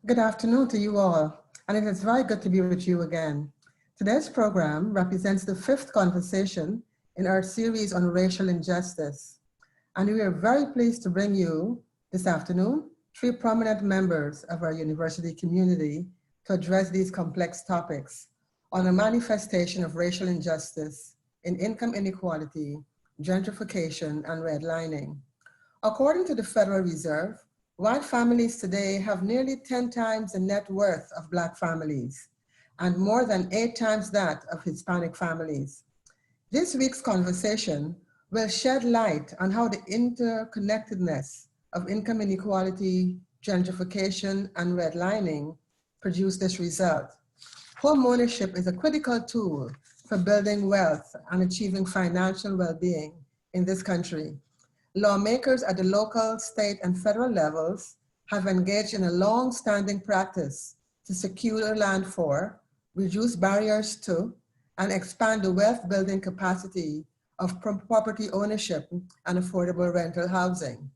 Good afternoon to you all, and it is very good to be with you again. Today's program represents the fifth conversation in our series on racial injustice, and we are very pleased to bring you this afternoon three prominent members of our university community to address these complex topics on a manifestation of racial injustice in income inequality, gentrification, and redlining. According to the Federal Reserve, white families today have nearly 10 times the net worth of Black families and more than 8 times that of Hispanic families. This week's conversation will shed light on how the interconnectedness of income inequality, gentrification, and redlining produce this result. Home ownership is a critical tool for building wealth and achieving financial well-being in this country. Lawmakers at the local, state, and federal levels have engaged in a long-standing practice to secure land for, reduce barriers to, and expand the wealth-building capacity of property ownership and affordable rental housing.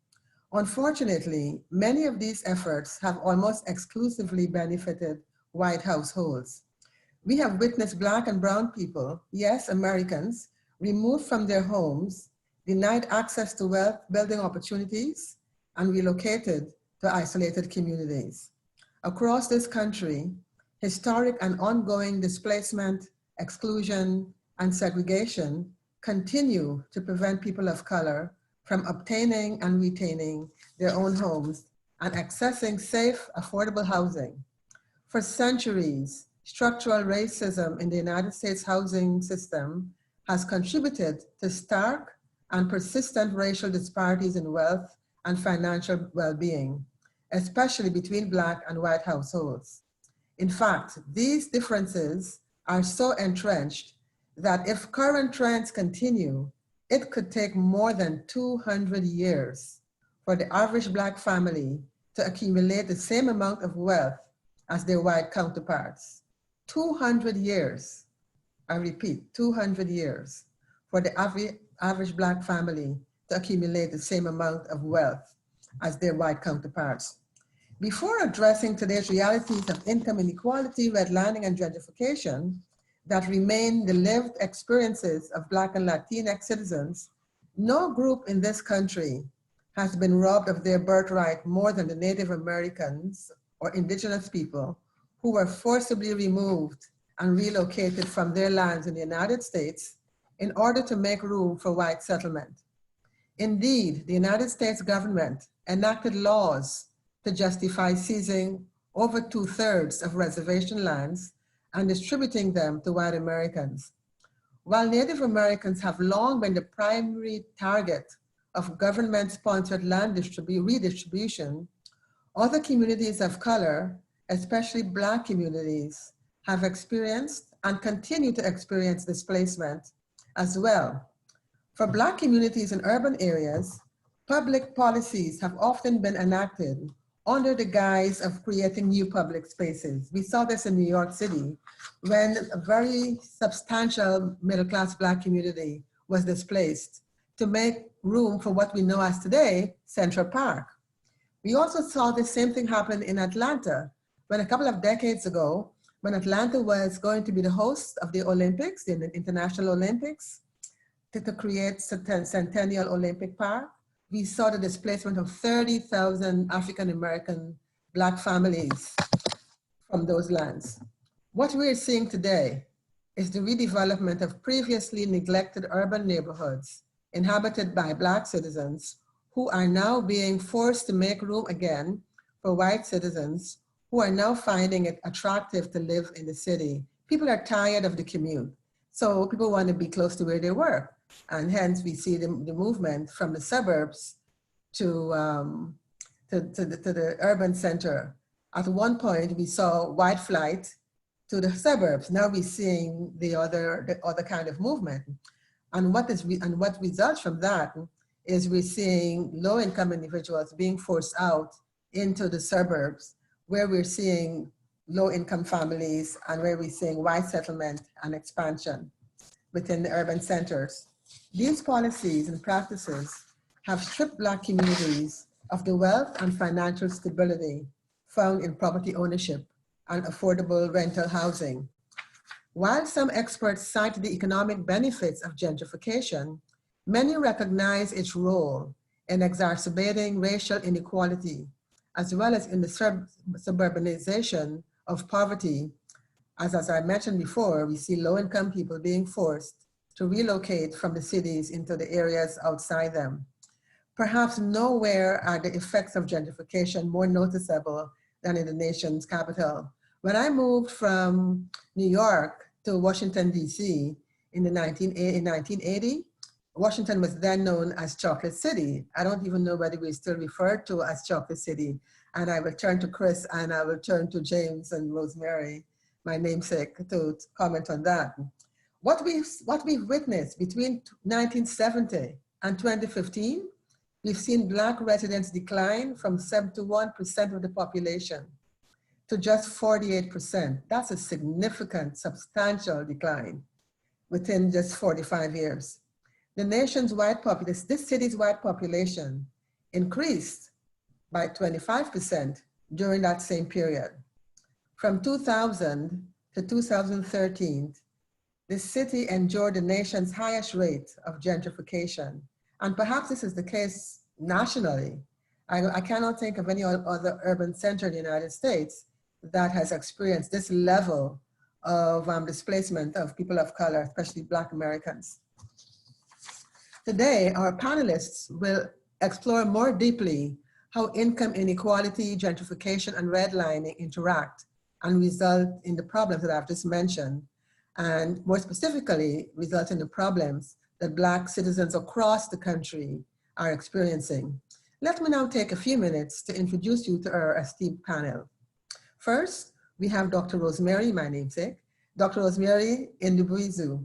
Unfortunately, many of these efforts have almost exclusively benefited white households. We have witnessed Black and brown people, yes, Americans, removed from their homes, denied access to wealth-building opportunities, and relocated to isolated communities. Across this country, historic and ongoing displacement, exclusion, and segregation continue to prevent people of color from obtaining and retaining their own homes and accessing safe, affordable housing. For centuries, structural racism in the United States housing system has contributed to stark and persistent racial disparities in wealth and financial well-being, especially between Black and white households. In fact, these differences are so entrenched that if current trends continue, it could take more than 200 years for the average Black family to accumulate the same amount of wealth as their white counterparts. 200 years, I repeat, 200 years for the average Black family to accumulate the same amount of wealth as their white counterparts. Before addressing today's realities of income inequality, redlining, and gentrification that remain the lived experiences of Black and Latinx citizens, no group in this country has been robbed of their birthright more than the Native Americans or indigenous people who were forcibly removed and relocated from their lands in the United States in order to make room for white settlement. Indeed, the United States government enacted laws to justify seizing over 2/3 of reservation lands and distributing them to white Americans. While Native Americans have long been the primary target of government-sponsored land redistribution, other communities of color, especially Black communities, have experienced and continue to experience displacement as well. For Black communities in urban areas, public policies have often been enacted under the guise of creating new public spaces. We saw this in New York City when a very substantial middle-class Black community was displaced to make room for what we know as today, Central Park. We also saw the same thing happen in Atlanta when a couple of decades ago, when Atlanta was going to be the host of the Olympics, the International Olympics, to create Centennial Olympic Park, we saw the displacement of 30,000 African-American Black families from those lands. What we're seeing today is the redevelopment of previously neglected urban neighborhoods inhabited by Black citizens who are now being forced to make room again for white citizens who are now finding it attractive to live in the city. People are tired of the commute, so people want to be close to where they work. And hence we see the movement from the suburbs to the urban center. At one point we saw white flight to the suburbs. Now we're seeing the other kind of movement. And what results from that is we're seeing low-income individuals being forced out into the suburbs, where we're seeing low-income families and where we're seeing white settlement and expansion within the urban centers. These policies and practices have stripped Black communities of the wealth and financial stability found in property ownership and affordable rental housing. While some experts cite the economic benefits of gentrification, many recognize its role in exacerbating racial inequality, as well as in the suburbanization of poverty. As I mentioned before, we see low-income people being forced to relocate from the cities into the areas outside them. Perhaps nowhere are the effects of gentrification more noticeable than in the nation's capital. When I moved from New York to Washington, D.C. in 1980, Washington was then known as Chocolate City. I don't even know whether we still refer to as Chocolate City. And I will turn to Chris and I will turn to James and Rosemary, my namesake, to comment on that. What we've witnessed between 1970 and 2015, we've seen Black residents decline from 71% of the population to just 48%. That's a significant, substantial decline within just 45 years. The nation's white population, this city's white population increased by 25% during that same period. From 2000 to 2013, the city endured the nation's highest rate of gentrification. And perhaps this is the case nationally. I cannot think of any other urban center in the United States that has experienced this level of displacement of people of color, especially Black Americans. Today, our panelists will explore more deeply how income inequality, gentrification, and redlining interact and result in the problems that I've just mentioned, and more specifically, result in the problems that Black citizens across the country are experiencing. Let me now take a few minutes to introduce you to our esteemed panel. First, we have Dr. Rosemary, my namesake, Dr. Rosemary Ndubuizu.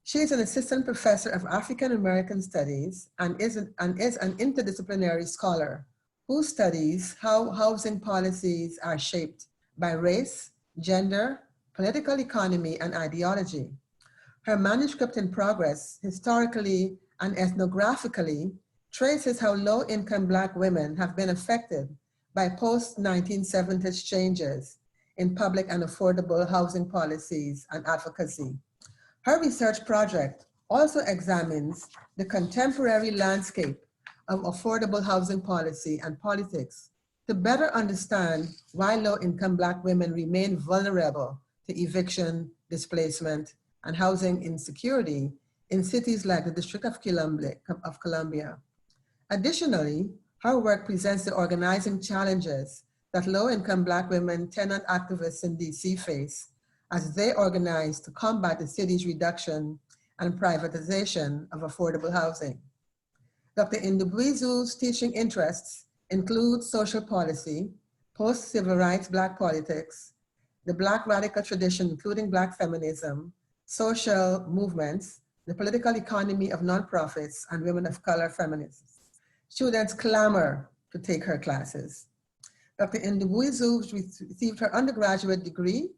She is an assistant professor of African American Studies and is an interdisciplinary scholar who studies how housing policies are shaped by race, gender, political economy, and ideology. Her manuscript in progress, historically and ethnographically, traces how low-income Black women have been affected by post-1970s changes in public and affordable housing policies and advocacy. Her research project also examines the contemporary landscape of affordable housing policy and politics to better understand why low-income Black women remain vulnerable to eviction, displacement, and housing insecurity in cities like the District of Columbia. Additionally, her work presents the organizing challenges that low-income Black women tenant activists in DC face as they organize to combat the city's reduction and privatization of affordable housing. Dr. Ndubuizu's teaching interests include social policy, post-civil rights Black politics, the Black radical tradition, including Black feminism, social movements, the political economy of nonprofits, and women of color feminists. Students clamor to take her classes. Dr. Ndubuizu received her undergraduate degree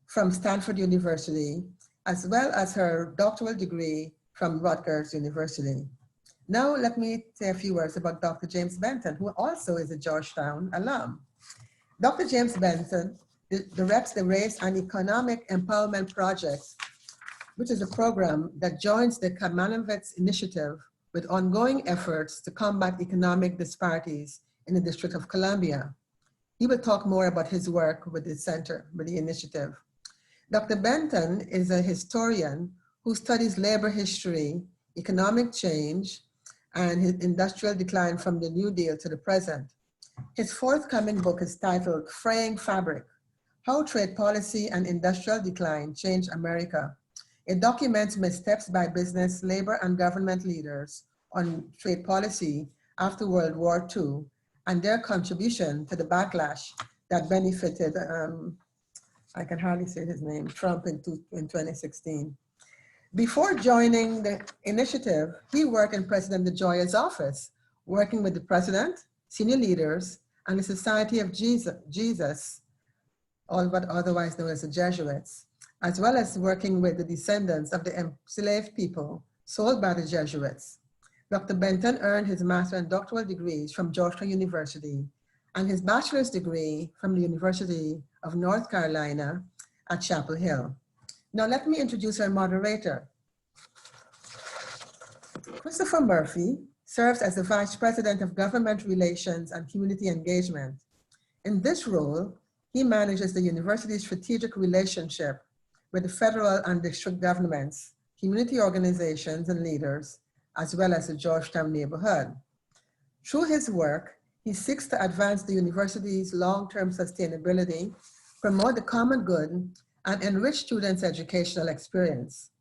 from Stanford University, as well as her doctoral degree from Rutgers University. Now let me say a few words about Dr. James Benton, who also is a Georgetown alum. Dr. James Benton directs the Race and Economic Empowerment Project, which is a program that joins the Kamenovitz Initiative with ongoing efforts to combat economic disparities in the District of Columbia. He will talk more about his work with the center, with the initiative. Dr. Benton is a historian who studies labor history, economic change, and his industrial decline from the New Deal to the present. His forthcoming book is titled Fraying Fabric: How Trade Policy and Industrial Decline Changed America. It documents missteps by business, labor, and government leaders on trade policy after World War II and their contribution to the backlash that benefited, I can hardly say his name, Trump in 2016. Before joining the initiative, he worked in President DeGioia's office, working with the president, senior leaders, and the Society of Jesus, all but otherwise known as the Jesuits, as well as working with the descendants of the enslaved people sold by the Jesuits. Dr. Benton earned his master's and doctoral degrees from Georgetown University and his bachelor's degree from the University of North Carolina at Chapel Hill. Now let me introduce our moderator. Christopher Murphy serves as the Vice President of Government Relations and Community Engagement. In this role, he manages the university's strategic relationship with the federal and district governments, community organizations and leaders, as well as the Georgetown neighborhood. Through his work, he seeks to advance the university's long-term sustainability, promote the common good, and enrich students' educational experience.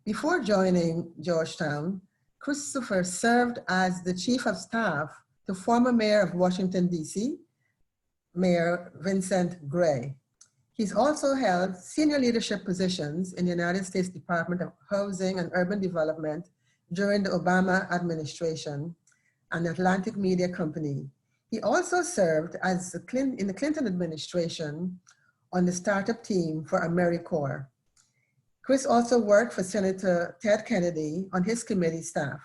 Before joining Georgetown, Christopher served as the Chief of Staff to former Mayor of Washington, D.C., Mayor Vincent Gray. He's also held senior leadership positions in the United States Department of Housing and Urban Development during the Obama administration and Atlantic Media Company. He also served as in the Clinton administration on the startup team for AmeriCorps. Chris also worked for Senator Ted Kennedy on his committee staff.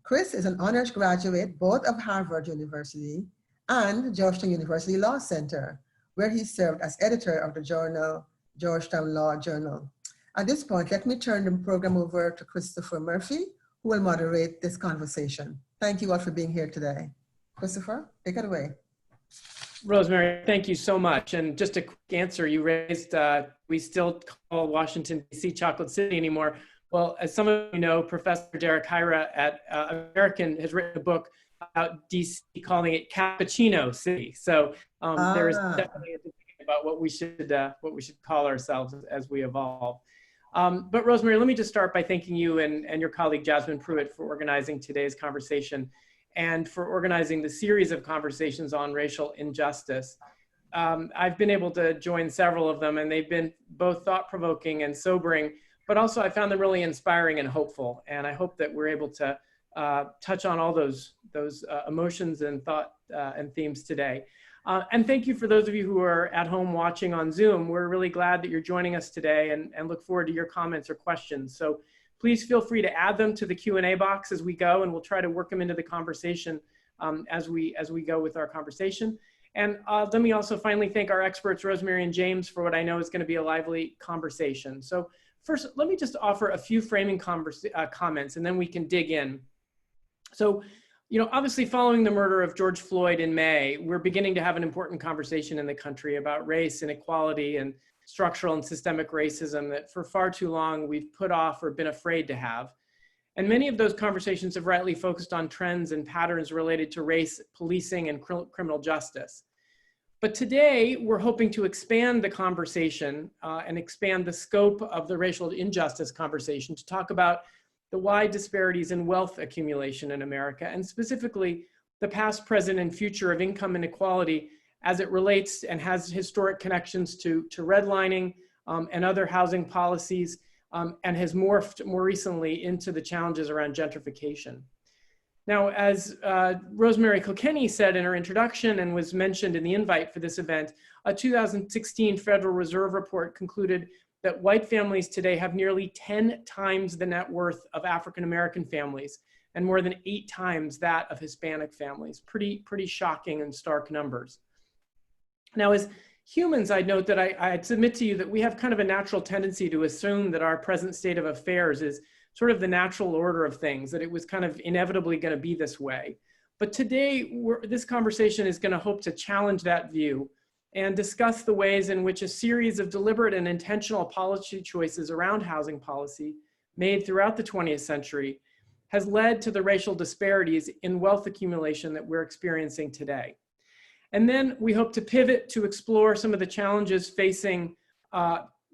Chris is an honors graduate both of Harvard University and Georgetown University Law Center, where he served as editor of the journal, Georgetown Law Journal. At this point, let me turn the program over to Christopher Murphy, who will moderate this conversation. Thank you all for being here today. Christopher, take it away. Rosemary, thank you so much. And just a quick answer, you raised, we still call Washington, D.C. Chocolate City anymore. Well, as some of you know, Professor Derek Hyra at American has written a book about D.C. calling it Cappuccino City. So there is definitely a debate about what we should call ourselves as we evolve. But Rosemary, let me just start by thanking you and your colleague Jasmine Pruitt for organizing today's conversation and for organizing the series of conversations on racial injustice. I've been able to join several of them, and they've been both thought-provoking and sobering, but also I found them really inspiring and hopeful. And I hope that we're able to touch on all those emotions and thought and themes today. And thank you for those of you who are at home watching on Zoom. We're really glad that you're joining us today and look forward to your comments or questions. So please feel free to add them to the Q&A box as we go, and we'll try to work them into the conversation as we go with our conversation. And let me also finally thank our experts, Rosemary and James, for what I know is going to be a lively conversation. So first, let me just offer a few framing comments, and then we can dig in. So, you know, obviously following the murder of George Floyd in May, we're beginning to have an important conversation in the country about race, inequality, and structural and systemic racism that for far too long we've put off or been afraid to have. And many of those conversations have rightly focused on trends and patterns related to race, policing, and criminal justice. But today we're hoping to expand the conversation and expand the scope of the racial injustice conversation to talk about the wide disparities in wealth accumulation in America, and specifically the past, present, and future of income inequality as it relates and has historic connections to redlining and other housing policies, and has morphed more recently into the challenges around gentrification. Now, as Rosemary Kilkenny said in her introduction and was mentioned in the invite for this event, a 2016 Federal Reserve report concluded that white families today have nearly 10 times the net worth of African-American families and more than 8 times that of Hispanic families. Pretty shocking and stark numbers. Now, as humans, I'd note that I'd submit to you that we have kind of a natural tendency to assume that our present state of affairs is sort of the natural order of things, that it was kind of inevitably going to be this way. But today, this conversation is going to hope to challenge that view and discuss the ways in which a series of deliberate and intentional policy choices around housing policy made throughout the 20th century has led to the racial disparities in wealth accumulation that we're experiencing today. And then we hope to pivot to explore some of the challenges facing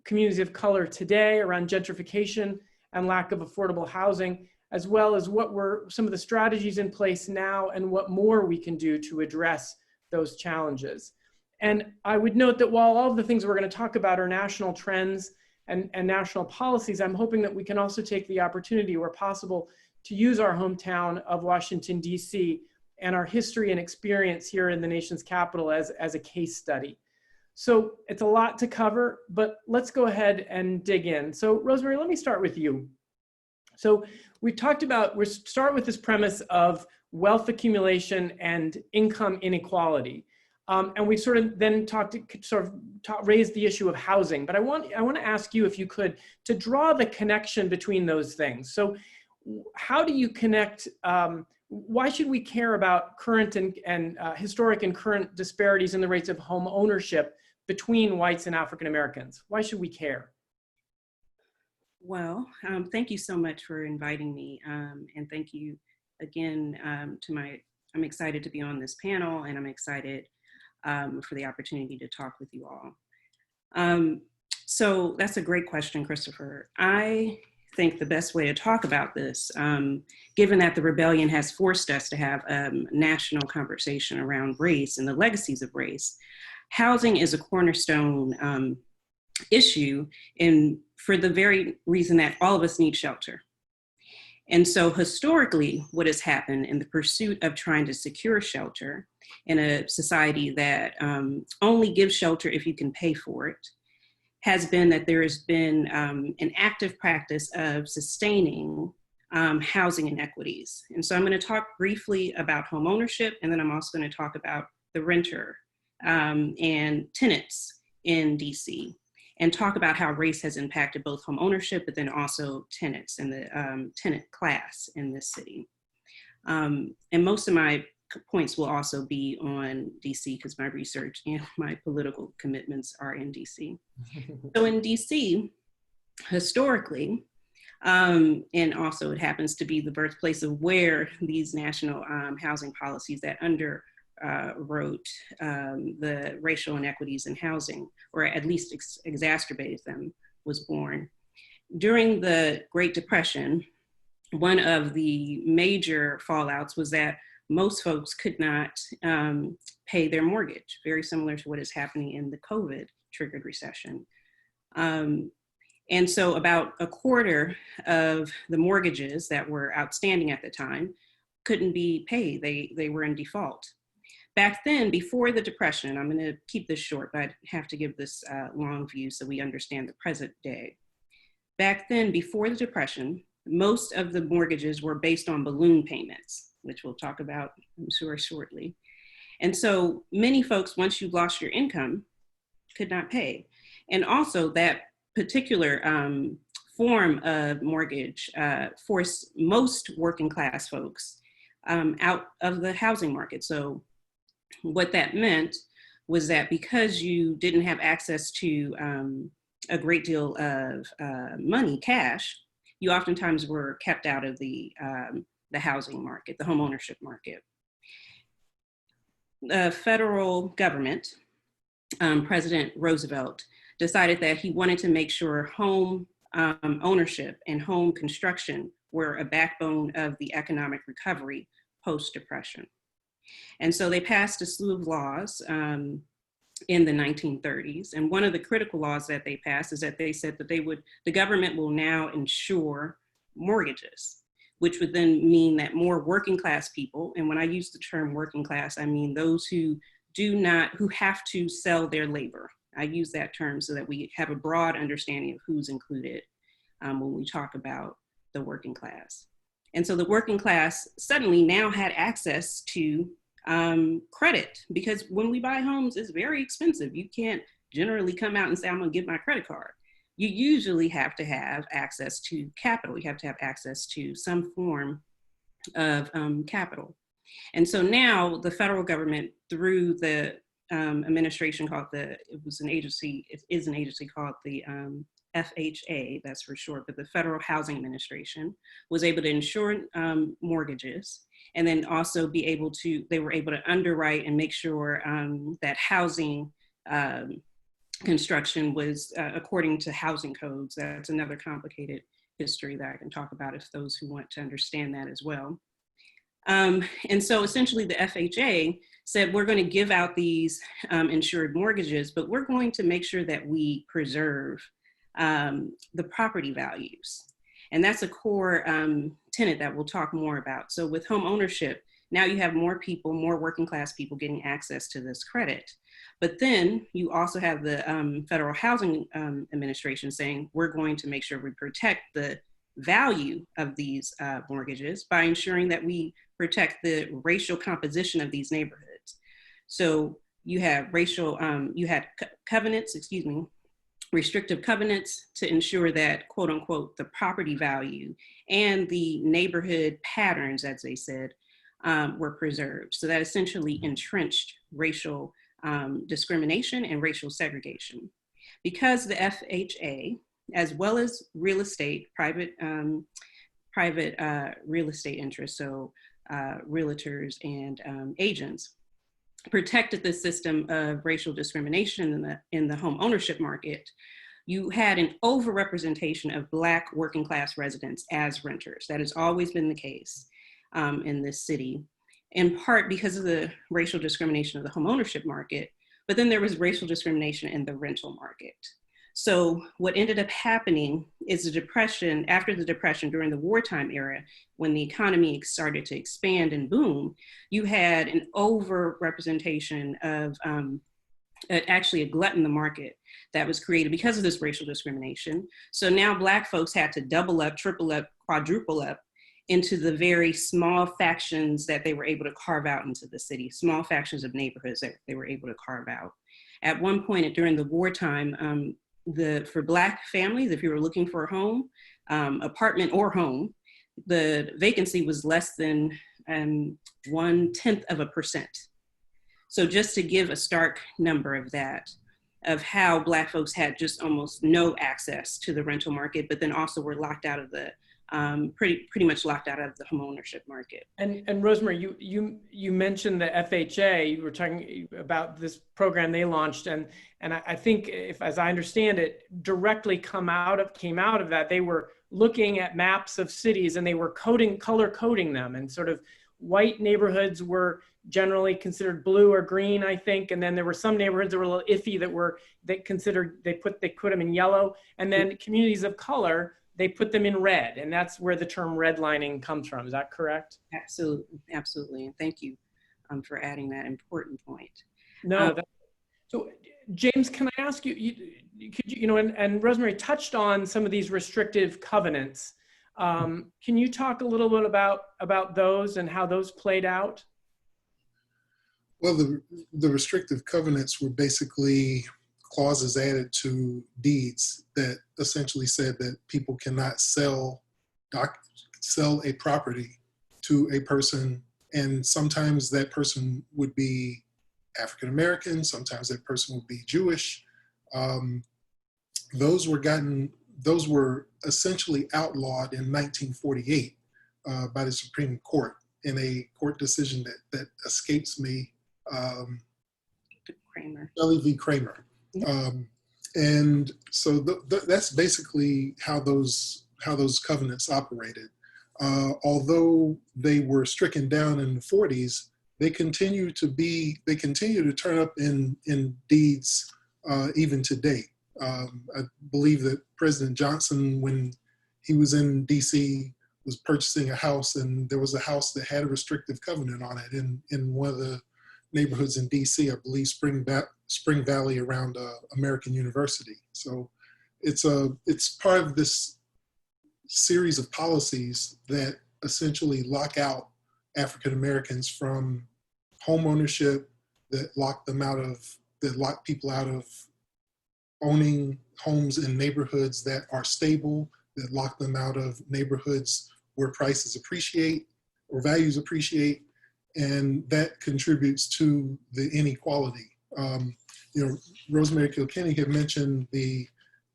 communities of color today around gentrification and lack of affordable housing, as well as what were some of the strategies in place now and what more we can do to address those challenges. And I would note that while all of the things we're going to talk about are national trends and national policies, I'm hoping that we can also take the opportunity where possible to use our hometown of Washington, D.C., and our history and experience here in the nation's capital as a case study. So it's a lot to cover, but let's go ahead and dig in. So Rosemary, let me start with you. So we start with this premise of wealth accumulation and income inequality. And we sort of then raised the issue of housing. But I want to ask you, if you could, to draw the connection between those things. So how do you connect, why should we care about current and historic and current disparities in the rates of home ownership between whites and African Americans? Why should we care? Well, thank you so much for inviting me. And thank you again I'm excited to be on this panel, and I'm excited for the opportunity to talk with you all. So that's a great question, Christopher. I think the best way to talk about this, given that the rebellion has forced us to have a national conversation around race and the legacies of race, housing is a cornerstone issue, and for the very reason that all of us need shelter. And so historically, what has happened in the pursuit of trying to secure shelter in a society that only gives shelter if you can pay for it, has been that there has been an active practice of sustaining housing inequities. And so I'm going to talk briefly about home ownership, and then I'm also going to talk about the renter and tenants in DC, and talk about how race has impacted both home ownership, but then also tenants and the tenant class in this city. And most of my points will also be on DC, because my research and my political commitments are in DC. So in DC, historically, and also it happens to be the birthplace of where these national housing policies that wrote the racial inequities in housing, or at least exacerbated them, was born. During the Great Depression, one of the major fallouts was that most folks could not pay their mortgage, very similar to what is happening in the COVID-triggered recession. And so about a quarter of the mortgages that were outstanding at the time couldn't be paid. They were in default. Back then, before the Depression, I'm going to keep this short, but I have to give this long view so we understand the present day. Back then, before the Depression, most of the mortgages were based on balloon payments, which we'll talk about, I'm sure, shortly. And so many folks, once you lost your income, could not pay. And also that particular form of mortgage forced most working class folks out of the housing market. So what that meant was that because you didn't have access to a great deal of money, cash, you oftentimes were kept out of the housing market, the home ownership market. The federal government, President Roosevelt, decided that he wanted to make sure home ownership and home construction were a backbone of the economic recovery post-Depression. And so they passed a slew of laws in the 1930s. And one of the critical laws that they passed is that they said that the government will now insure mortgages, which would then mean that more working class people, and when I use the term working class, I mean those who have to sell their labor. I use that term so that we have a broad understanding of who's included when we talk about the working class. And so the working class suddenly now had access to credit, because when we buy homes, it's very expensive. You can't generally come out and say, I'm gonna give my credit card. You usually have to have access to capital. You have to have access to some form of capital. And so now the federal government, through the administration called it is an agency called the FHA, that's for short, but the Federal Housing Administration was able to insure mortgages, and then also they were able to underwrite and make sure that housing construction was according to housing codes. That's another complicated history that I can talk about if those who want to understand that as well. And so essentially the FHA said, we're going to give out these insured mortgages, but we're going to make sure that we preserve the property values. And that's a core tenet that we'll talk more about. So with home ownership, now you have more people, more working class people getting access to this credit. But then you also have the Federal Housing Administration saying, we're going to make sure we protect the value of these mortgages by ensuring that we protect the racial composition of these neighborhoods. So you had covenants, excuse me, restrictive covenants to ensure that, quote unquote, the property value and the neighborhood patterns, as they said, were preserved. So that essentially entrenched racial discrimination and racial segregation. Because the FHA, as well as real estate, private real estate interests, so realtors and agents, protected the system of racial discrimination in the home ownership market, you had an overrepresentation of Black working class residents as renters. That has always been the case in this city, in part because of the racial discrimination of the home ownership market, but then there was racial discrimination in the rental market. So what ended up happening is after the Depression, during the wartime era, when the economy started to expand and boom, you had an overrepresentation of actually a glut in the market that was created because of this racial discrimination. So now Black folks had to double up, triple up, quadruple up into the very small factions that they were able to carve out into the city, small factions of neighborhoods that they were able to carve out. At one point during the wartime, for Black families, if you were looking for a home, apartment or home, the vacancy was less than 0.1%. So just to give a stark number of that, of how Black folks had just almost no access to the rental market, but then also were locked out of the, pretty much locked out of the homeownership market. And Rosemary, you mentioned the FHA. You were talking about this program they launched, and I think, if as I understand it, directly came out of that, they were looking at maps of cities and they were color coding them, and sort of white neighborhoods were generally considered blue or green, I think, and then there were some neighborhoods that were a little iffy they put them in yellow, and then communities of color, they put them in red, and that's where the term redlining comes from. Is that correct? Absolutely, and thank you for adding that important point. No, so James, can I ask you, and Rosemary touched on some of these restrictive covenants. Can you talk a little bit about those and how those played out? Well, the restrictive covenants were basically clauses added to deeds that essentially said that people cannot sell a property to a person, and sometimes that person would be African American, sometimes that person would be Jewish. Those were essentially outlawed in 1948 by the Supreme Court in a court decision that escapes me. Shelley v. Kramer. And so that's basically how those covenants operated. Although they were stricken down in the 40s, they continue to turn up in deeds even today. I believe that President Johnson, when he was in DC, was purchasing a house, and there was a house that had a restrictive covenant on it in one of the neighborhoods in DC, I believe Spring Valley around American University. So it's part of this series of policies that essentially lock out African Americans from home ownership, that lock people out of owning homes in neighborhoods that are stable, that lock them out of neighborhoods where prices appreciate or values appreciate, and that contributes to the inequality. Rosemary Kilkenny had mentioned the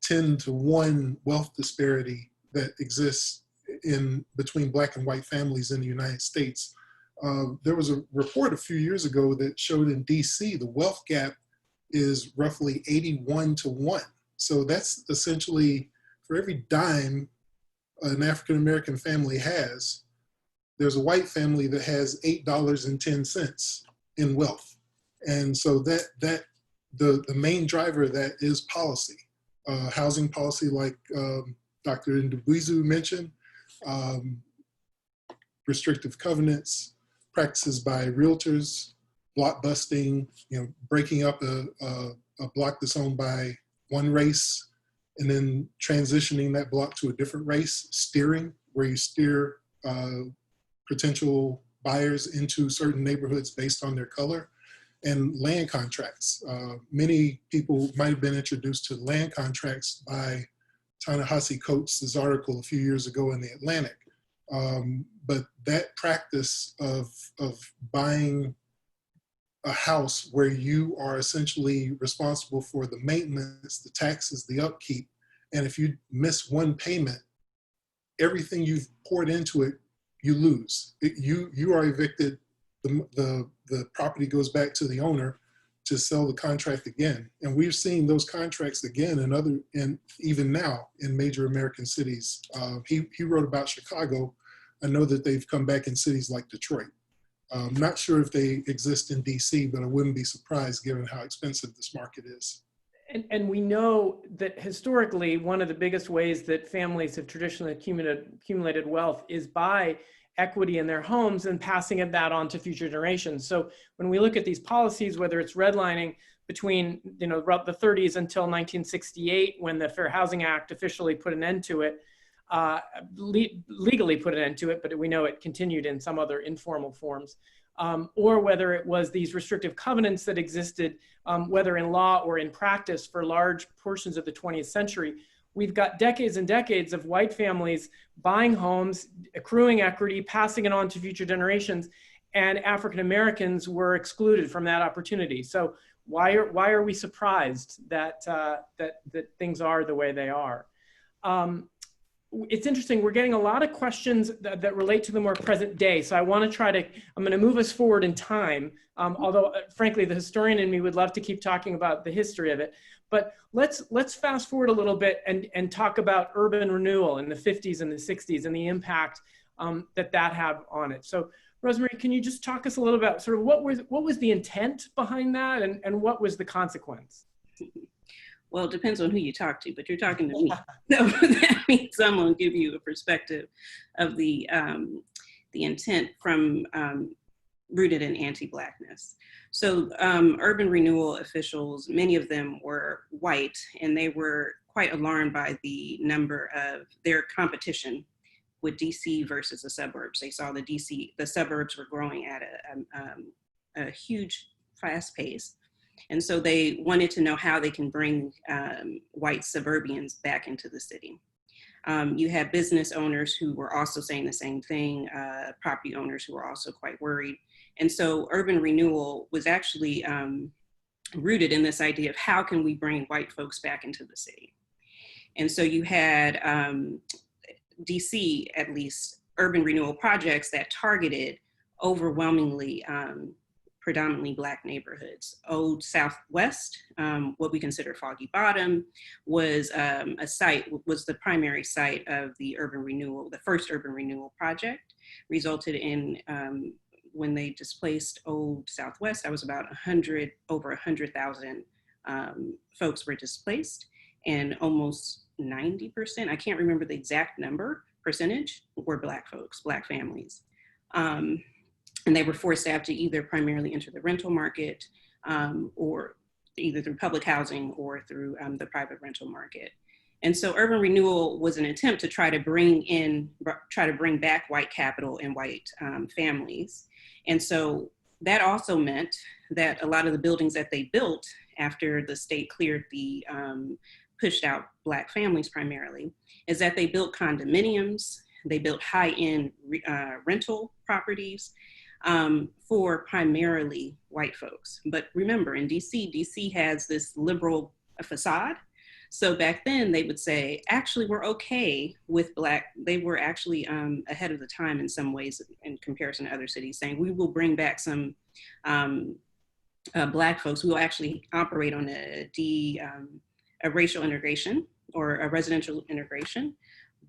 10-to-1 wealth disparity that exists between Black and white families in the United States. There was a report a few years ago that showed in DC the wealth gap is roughly 81-to-1. So that's essentially, for every dime an African American family has, there's a white family that has $8.10 in wealth. And so that the main driver of that is policy, housing policy, like Dr. Ndubuizu mentioned, restrictive covenants, practices by realtors, block busting, breaking up a block that's owned by one race, and then transitioning that block to a different race, steering, where you steer potential buyers into certain neighborhoods based on their color. and land contracts. Many people might have been introduced to land contracts by Ta-Nehisi Coates' article a few years ago in the Atlantic. But that practice of buying a house where you are essentially responsible for the maintenance, the taxes, the upkeep, and if you miss one payment, everything you've poured into it, you lose. You are evicted. The property goes back to the owner to sell the contract again. And we've seen those contracts again and even now in major American cities. He wrote about Chicago. I know that they've come back in cities like Detroit. I'm not sure if they exist in DC, but I wouldn't be surprised given how expensive this market is. And we know that historically, one of the biggest ways that families have traditionally accumulated wealth is by equity in their homes and passing that on to future generations. So when we look at these policies, whether it's redlining between the 30s until 1968, when the Fair Housing Act officially put an end to it, legally put an end to it, but we know it continued in some other informal forms, or whether it was these restrictive covenants that existed, whether in law or in practice for large portions of the 20th century. We've got decades and decades of white families buying homes, accruing equity, passing it on to future generations, and African Americans were excluded from that opportunity. So why are we surprised that things are the way they are? It's interesting, we're getting a lot of questions that relate to the more present day. So I want to I'm going to move us forward in time, although frankly, the historian in me would love to keep talking about the history of it. But let's fast forward a little bit and talk about urban renewal in the 50s and the 60s and the impact that had on it. So Rosemary, can you just talk us a little about sort of what was the intent behind that and what was the consequence? Well, it depends on who you talk to, but you're talking to me. So that means someone will give you a perspective of the intent from rooted in anti-Blackness. So urban renewal officials, many of them were white, and they were quite alarmed by the number of their competition with DC versus the suburbs. They saw the suburbs were growing at a huge fast pace. And so they wanted to know how they can bring white suburbians back into the city. You had business owners who were also saying the same thing, property owners who were also quite worried. And so urban renewal was actually rooted in this idea of how can we bring white folks back into the city? And so you had DC, at least, urban renewal projects that targeted overwhelmingly predominantly Black neighborhoods. Old Southwest, what we consider Foggy Bottom, was was the primary site of the urban renewal, the first urban renewal project, resulted in, when they displaced Old Southwest, that was about over 100,000 folks were displaced, and almost 90%, I can't remember the exact percentage, were Black folks, Black families. And they were forced to have to either primarily enter the rental market or either through public housing or through the private rental market. And so urban renewal was an attempt to try to bring back white capital and white families. And so that also meant that a lot of the buildings that they built after the state cleared the pushed out Black families primarily, is that they built condominiums, they built high-end rental properties, for primarily white folks. But remember, in DC has this liberal facade. So back then they would say, actually, we're okay with Black. They were actually ahead of the time in some ways in comparison to other cities, saying we will bring back some Black folks. We will actually operate on a racial integration or a residential integration,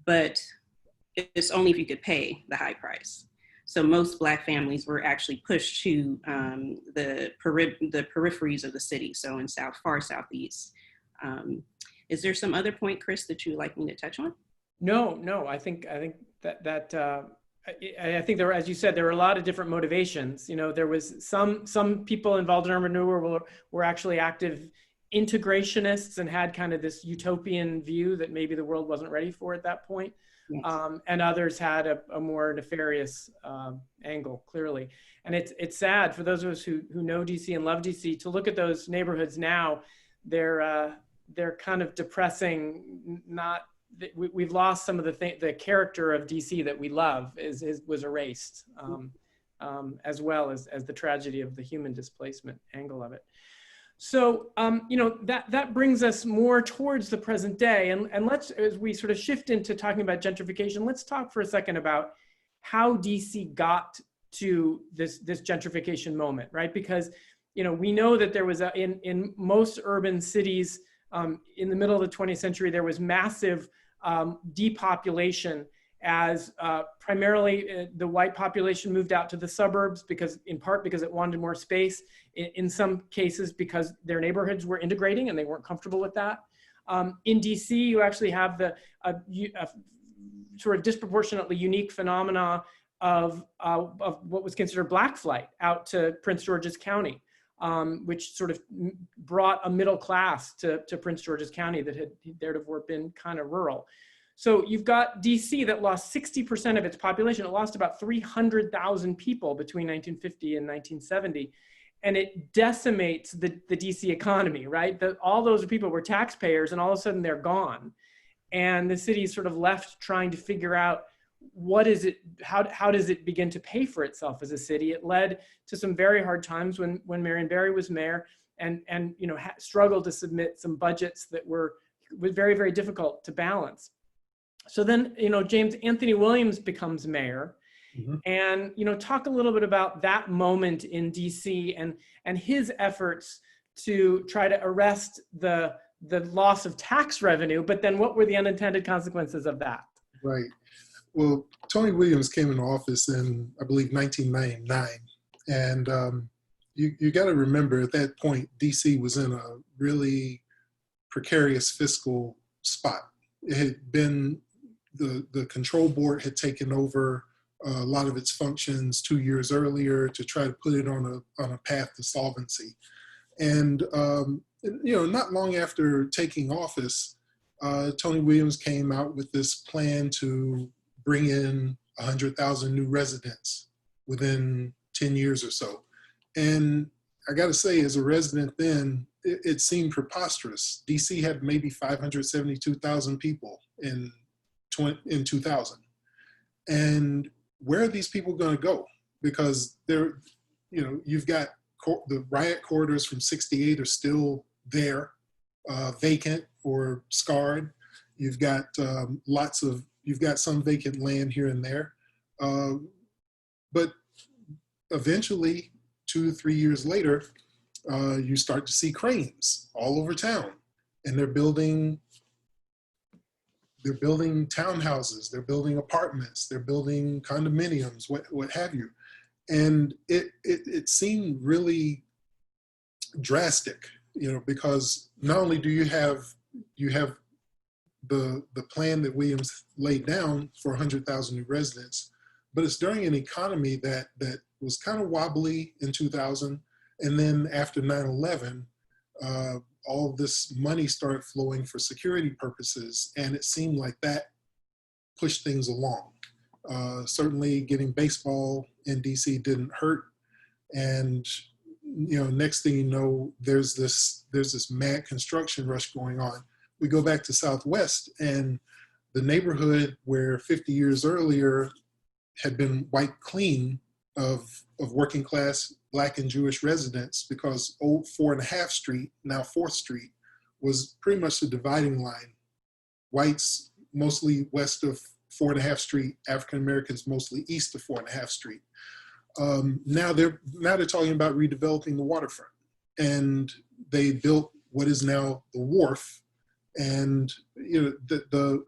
but it's only if you could pay the high price. So most Black families were actually pushed to the peripheries of the city, so in far southeast. Is there some other point, Chris, that you'd like me to touch on? No. I think that I think there, as you said, there were a lot of different motivations. There was some people involved in urban renewal were actually active integrationists and had kind of this utopian view that maybe the world wasn't ready for at that point. Yes. And others had a more nefarious angle, clearly. And it's sad for those of us who know DC and love DC to look at those neighborhoods now. They're kind of depressing. We've lost some of the character of DC that we love was erased, as well as the tragedy of the human displacement angle of it. So, that brings us more towards the present day. And let's, as we sort of shift into talking about gentrification, let's talk for a second about how DC got to this gentrification moment, right? Because, we know that there was in most urban cities in the middle of the 20th century, there was massive depopulation as primarily the white population moved out to the suburbs in part because it wanted more space, in some cases because their neighborhoods were integrating and they weren't comfortable with that. In DC, you actually have a sort of disproportionately unique phenomena of what was considered black flight out to Prince George's County, which sort of brought a middle class to Prince George's County that had theretofore been kind of rural. So you've got DC that lost 60% of its population. It lost about 300,000 people between 1950 and 1970. And it decimates the DC economy, right? All those people were taxpayers and all of a sudden they're gone. And the city is sort of left trying to figure out how does it begin to pay for itself as a city? It led to some very hard times when Marion Barry was mayor and struggled to submit some budgets that were very, very difficult to balance. So then, James Anthony Williams becomes mayor. Mm-hmm. And, talk a little bit about that moment in DC and his efforts to try to arrest the loss of tax revenue, but then what were the unintended consequences of that? Right. Well, Tony Williams came into office in, I believe, 1999. And you got to remember at that point, DC was in a really precarious fiscal spot. It had been, the control board had taken over a lot of its functions 2 years earlier to try to put it on a path to solvency. And, not long after taking office, Tony Williams came out with this plan to bring in 100,000 new residents within 10 years or so. And I got to say, as a resident then, it seemed preposterous. DC had maybe 572,000 people in 2000. And where are these people going to go? Because you've got the riot corridors from '68 are still there, vacant or scarred. You've got you've got some vacant land here and there. But eventually, 2 or 3 years later, you start to see cranes all over town, and they're building townhouses, they're building apartments, they're building condominiums, what have you. And it seemed really drastic, because not only do you have the plan that Williams laid down for 100,000 new residents, but it's during an economy that was kind of wobbly in 2000. And then after 9/11, all this money started flowing for security purposes, and it seemed like that pushed things along. Certainly getting baseball in DC didn't hurt. And, next thing you know, there's this mad construction rush going on. We go back to Southwest, and the neighborhood where 50 years earlier had been wiped clean of working class Black and Jewish residents, because old 4.5 Street, now 4th Street, was pretty much the dividing line. Whites mostly west of 4.5 Street, African Americans mostly east of 4.5 Street. Now they're talking about redeveloping the waterfront, and they built what is now the wharf. And the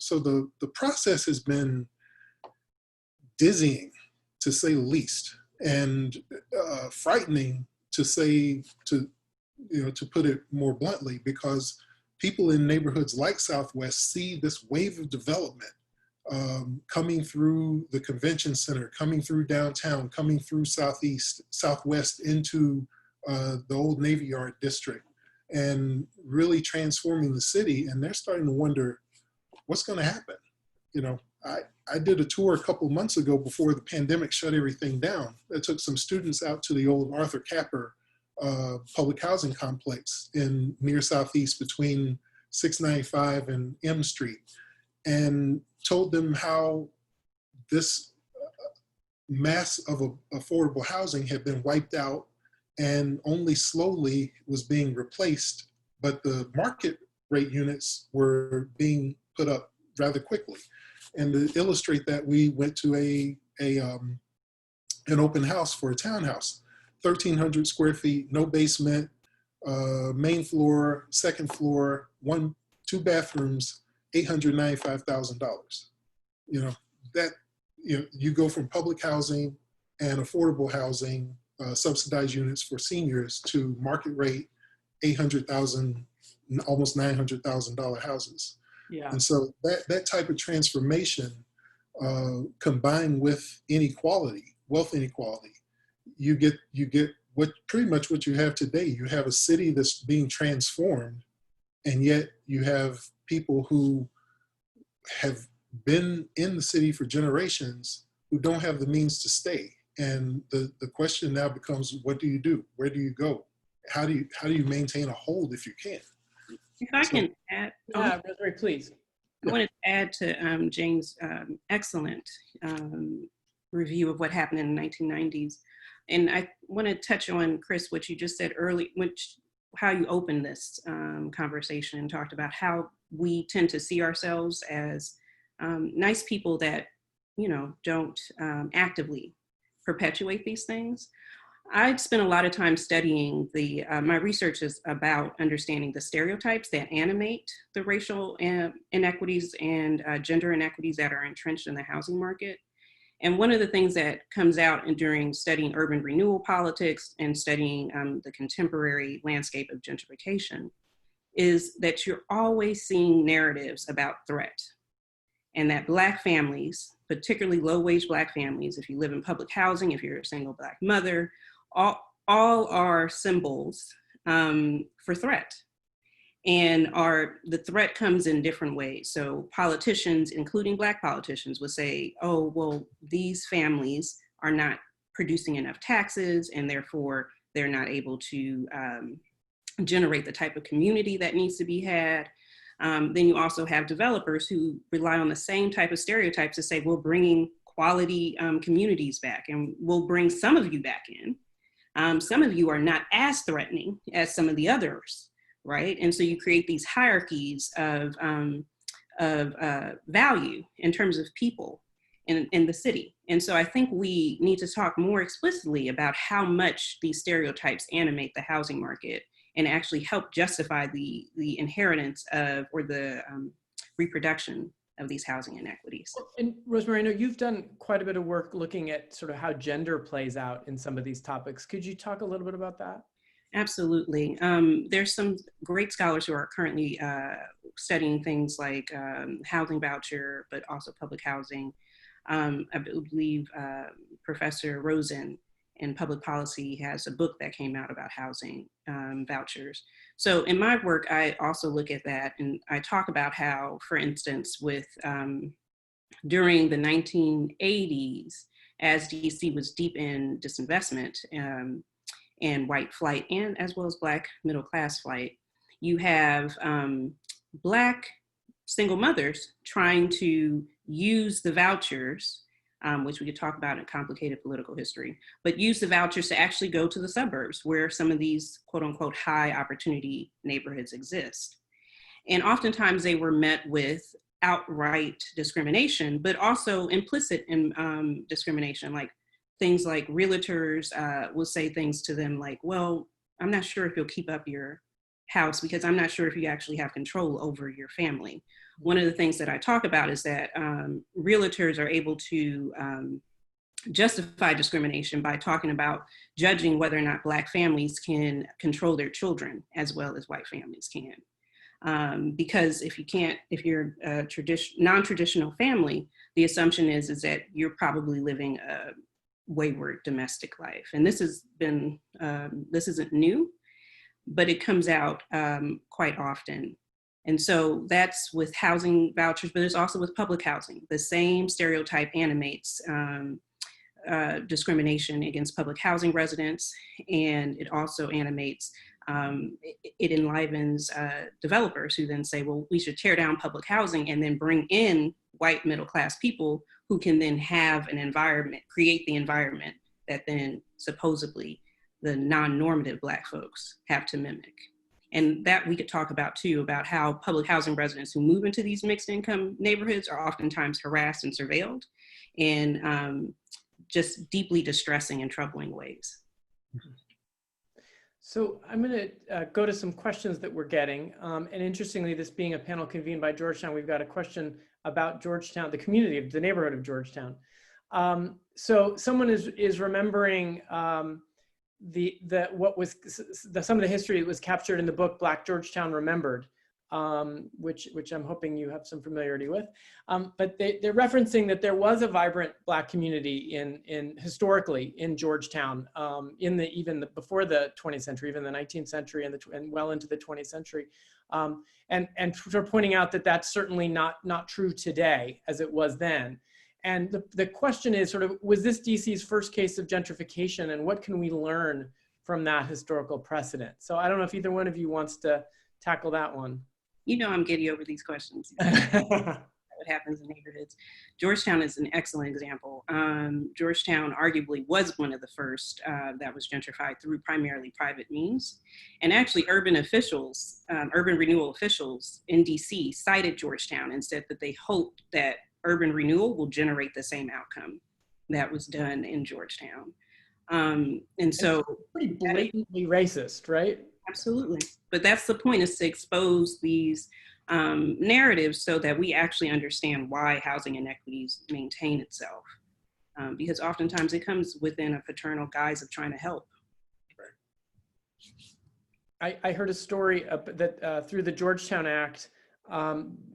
process has been dizzying, to say the least, and frightening, to put it more bluntly, because people in neighborhoods like Southwest see this wave of development coming through the convention center, coming through downtown, coming through Southwest into the old Navy Yard district, and really transforming the city. And they're starting to wonder what's going to happen. I did a tour a couple of months ago before the pandemic shut everything down. I took some students out to the old Arthur Capper public housing complex in near Southeast between 695 and M Street, and told them how this mass of affordable housing had been wiped out and only slowly was being replaced, but the market rate units were being put up rather quickly. And to illustrate that, we went to an open house for a townhouse, 1,300 square feet, no basement, main floor, second floor, two bathrooms, $895,000. You know, that, you go from public housing and affordable housing, subsidized units for seniors, to market rate $800,000, almost $900,000 houses. Yeah. And so that type of transformation, combined with inequality, wealth inequality, you get pretty much what you have today. You have a city that's being transformed, and yet you have people who have been in the city for generations who don't have the means to stay. And the question now becomes, what do you do? Where do you go? How do you maintain a hold if you can? If I can add, Yeah, Rosemary, please. I wanted to add to James' excellent review of what happened in the 1990s. And I want to touch on, Chris, what you just said earlier, how you opened this conversation and talked about how we tend to see ourselves as nice people that, don't actively perpetuate these things. I've spent a lot of time studying my research is about understanding the stereotypes that animate the racial inequities and gender inequities that are entrenched in the housing market. And one of the things that comes out during studying urban renewal politics and studying the contemporary landscape of gentrification is that you're always seeing narratives about threat, and that Black families, particularly low-wage Black families, if you live in public housing, if you're a single Black mother, all are symbols for threat. And the threat comes in different ways. So politicians, including Black politicians, would say, oh, well, these families are not producing enough taxes, and therefore they're not able to generate the type of community that needs to be had. Then you also have developers who rely on the same type of stereotypes to say, we're bringing quality communities back, and we'll bring some of you back in. Some of you are not as threatening as some of the others, right? And so you create these hierarchies of value in terms of people in the city. And so I think we need to talk more explicitly about how much these stereotypes animate the housing market and actually help justify the inheritance of, or the reproduction of these housing inequities. And Rosemary, I know you've done quite a bit of work looking at sort of how gender plays out in some of these topics. Could you talk a little bit about that? Absolutely. There's some great scholars who are currently studying things like housing voucher, but also public housing. I believe Professor Rosen in public policy has a book that came out about housing vouchers. So in my work, I also look at that, and I talk about how, for instance, with during the 1980s, as DC was deep in disinvestment and white flight, and as well as Black middle class flight, you have Black single mothers trying to use the vouchers, which we could talk about in complicated political history, but use the vouchers to actually go to the suburbs where some of these quote unquote high opportunity neighborhoods exist. And oftentimes they were met with outright discrimination, but also implicit in discrimination, like things like realtors will say things to them like, well, I'm not sure if you'll keep up your house because I'm not sure if you actually have control over your family. One of the things that I talk about is that realtors are able to justify discrimination by talking about judging whether or not Black families can control their children as well as white families can. Because if you're a non-traditional family, the assumption is that you're probably living a wayward domestic life. And this isn't new, but it comes out quite often. And so that's with housing vouchers, but it's also with public housing. The same stereotype animates discrimination against public housing residents, and it also animates, it enlivens developers who then say, well, we should tear down public housing and then bring in white middle-class people who can then have an environment, create the environment that then supposedly the non-normative Black folks have to mimic. And that we could talk about too, about how public housing residents who move into these mixed income neighborhoods are oftentimes harassed and surveilled in just deeply distressing and troubling ways. So I'm going to go to some questions that we're getting. And interestingly, this being a panel convened by Georgetown, we've got a question about Georgetown, the community of the neighborhood of Georgetown. So someone is remembering some of the history that was captured in the book Black Georgetown Remembered, which I'm hoping you have some familiarity with. But they're referencing that there was a vibrant Black community historically in Georgetown, even before the 20th century, even the 19th century and well into the 20th century. And sort of pointing out that that's certainly not true today as it was then. And the question is sort of, was this DC's first case of gentrification, and what can we learn from that historical precedent? So I don't know if either one of you wants to tackle that one. You know, I'm giddy over these questions. What happens in neighborhoods. Georgetown is an excellent example. Georgetown arguably was one of the first that was gentrified through primarily private means. And actually urban renewal officials in DC cited Georgetown and said that they hoped that urban renewal will generate the same outcome that was done in Georgetown. And so it's pretty blatantly racist, right? Absolutely. But that's the point, is to expose these narratives so that we actually understand why housing inequities maintain itself. Because oftentimes it comes within a paternal guise of trying to help. I heard a story that through the Georgetown Act,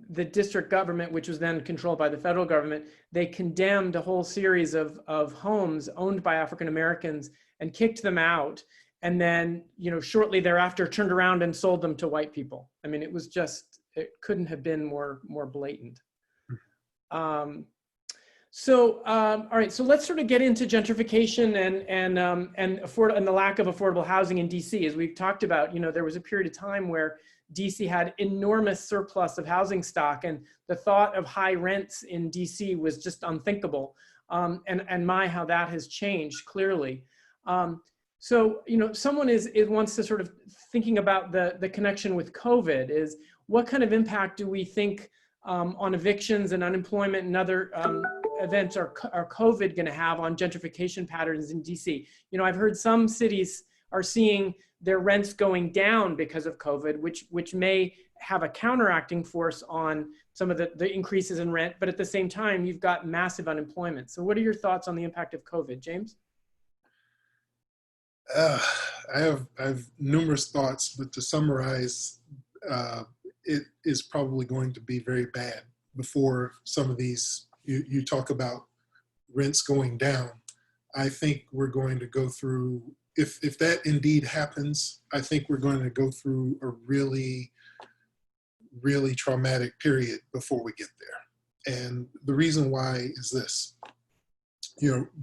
the district government, which was then controlled by the federal government, they condemned a whole series of homes owned by African Americans and kicked them out. And then, shortly thereafter turned around and sold them to white people. I mean, it couldn't have been more blatant. All right, so let's sort of get into gentrification and the lack of affordable housing in DC. As we've talked about, there was a period of time where DC had enormous surplus of housing stock, and the thought of high rents in DC was just unthinkable. And how that has changed clearly. So, someone wants to sort of thinking about the connection with COVID is, what kind of impact do we think on evictions and unemployment and other events are COVID going to have on gentrification patterns in DC? I've heard some cities are seeing their rents going down because of COVID, which may have a counteracting force on some of the increases in rent, but at the same time, you've got massive unemployment. So what are your thoughts on the impact of COVID, James? I have numerous thoughts, but to summarize, it is probably going to be very bad before some of these, you talk about rents going down. I think we're going to go through, if that indeed happens, I think we're going to go through a really, really traumatic period before we get there. And the reason why is this.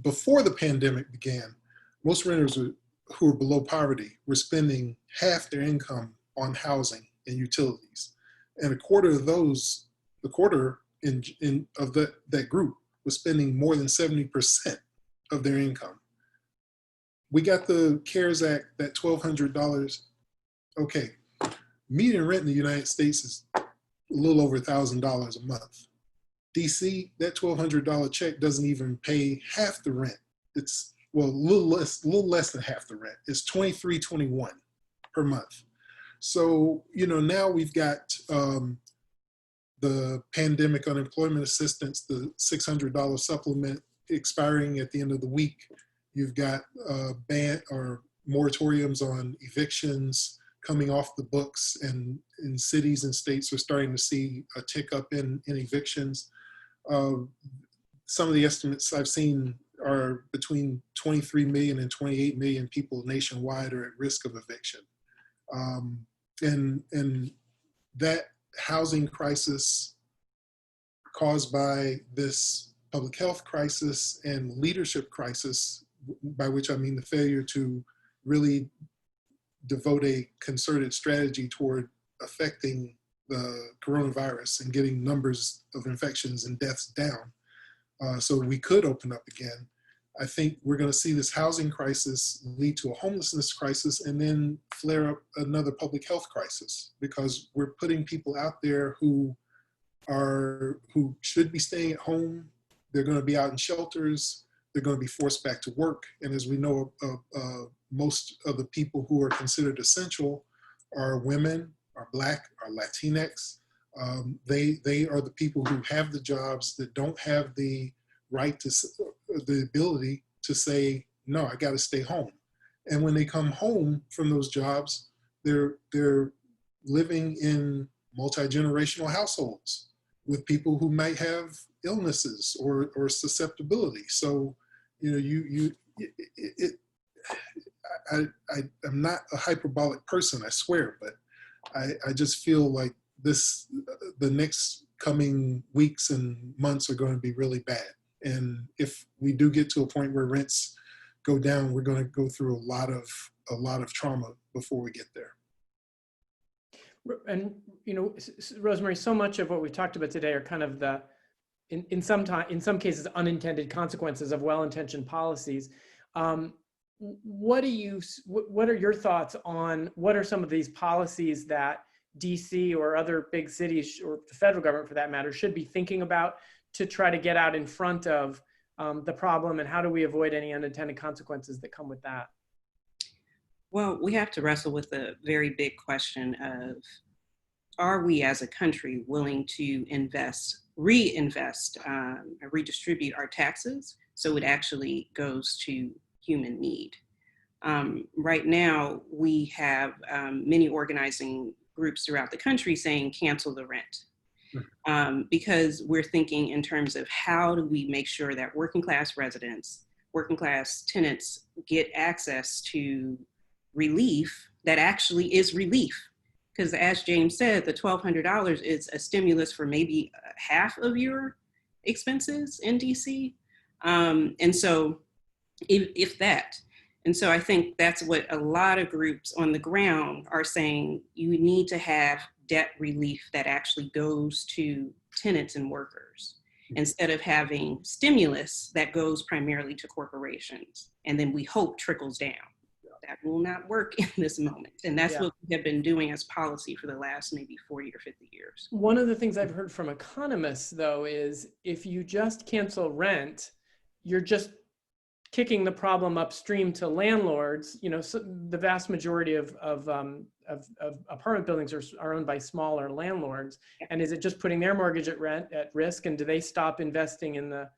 Before the pandemic began, most renters who are below poverty were spending half their income on housing and utilities. And a quarter of those, of that group was spending more than 70% of their income. We got the CARES Act, that $1,200. Okay, median rent in the United States is a little over $1,000 a month. DC, that $1,200 check doesn't even pay half the rent. It's, well, a little less than half the rent. It's $23.21 per month. So, now we've got the pandemic unemployment assistance, the $600 supplement expiring at the end of the week. You've got ban or moratoriums on evictions coming off the books, and in cities and states are starting to see a tick up in evictions. Some of the estimates I've seen are between 23 million and 28 million people nationwide are at risk of eviction. And that housing crisis caused by this public health crisis and leadership crisis, by which I mean the failure to really devote a concerted strategy toward affecting the coronavirus and getting numbers of infections and deaths down, so we could open up again. I think we're going to see this housing crisis lead to a homelessness crisis and then flare up another public health crisis, because we're putting people out there who should be staying at home. They're going to be out in shelters. They're going to be forced back to work. And as we know, most of the people who are considered essential are women, are Black, are Latinx. They are the people who have the jobs that don't have the right to, the ability to say, no, I got to stay home. And when they come home from those jobs, they're living in multi-generational households with people who might have illnesses or susceptibility. So, you know, I'm not a hyperbolic person, I swear, but I just feel like the next coming weeks and months are going to be really bad. And if we do get to a point where rents go down, we're going to go through a lot of trauma before we get there. And, you know, Rosemary, so much of what we've talked about today are kind of the, in some cases, unintended consequences of well-intentioned policies. What are your thoughts on what are some of these policies that DC or other big cities, or the federal government for that matter, should be thinking about to try to get out in front of the problem, and how do we avoid any unintended consequences that come with that? Well, we have to wrestle with a very big question of, are we as a country willing to reinvest, redistribute our taxes so it actually goes to human need? Right now, we have many organizing groups throughout the country saying cancel the rent, because we're thinking in terms of how do we make sure that working class residents, working class tenants get access to relief that actually is relief. Because as James said, the $1,200 is a stimulus for maybe half of your expenses in DC. And so if that, and so I think that's what a lot of groups on the ground are saying, you need to have debt relief that actually goes to tenants and workers, instead of having stimulus that goes primarily to corporations and then we hope trickles down. That will not work in this moment. And that's what we have been doing as policy for the last maybe 40 or 50 years. One of the things I've heard from economists, though, is if you just cancel rent, you're just kicking the problem upstream to landlords. You know, so the vast majority of apartment buildings are owned by smaller landlords. And is it just putting their mortgage at risk? And do they stop investing in the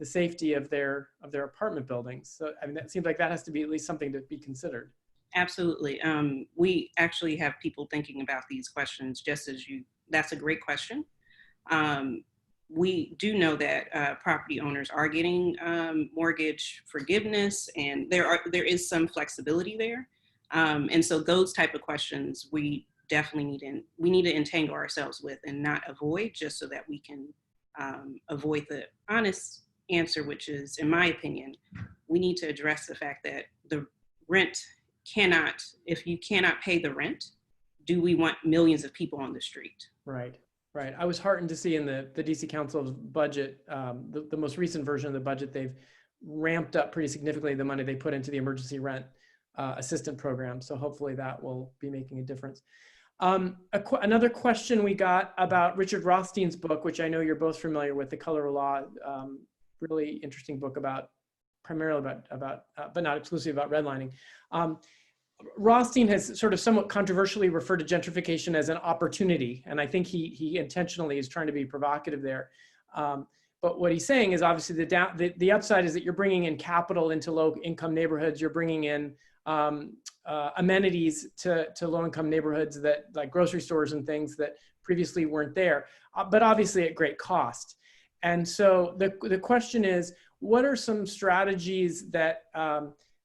safety of their apartment buildings? So, I mean, that seems like that has to be at least something to be considered. Absolutely. We actually have people thinking about these questions just as you, that's a great question. We do know that property owners are getting mortgage forgiveness, and there is some flexibility there. And so those type of questions we definitely need to entangle ourselves with and not avoid, just so that we can avoid the honest answer, which is, in my opinion, we need to address the fact that the rent cannot, if you cannot pay the rent, do we want millions of people on the street? Right. I was heartened to see in the DC Council's budget, the most recent version of the budget, they've ramped up pretty significantly the money they put into the emergency rent assistance program. So hopefully that will be making a difference. Another question we got about Richard Rothstein's book, which I know you're both familiar with, The Color of Law, really interesting book primarily about, but not exclusively about redlining. Rothstein has sort of somewhat controversially referred to gentrification as an opportunity. And I think he intentionally is trying to be provocative there. But what he's saying is obviously the upside is that you're bringing in capital into low income neighborhoods. You're bringing in amenities to low income neighborhoods, that like grocery stores and things that previously weren't there, but obviously at great cost. And so the question is, what are some strategies that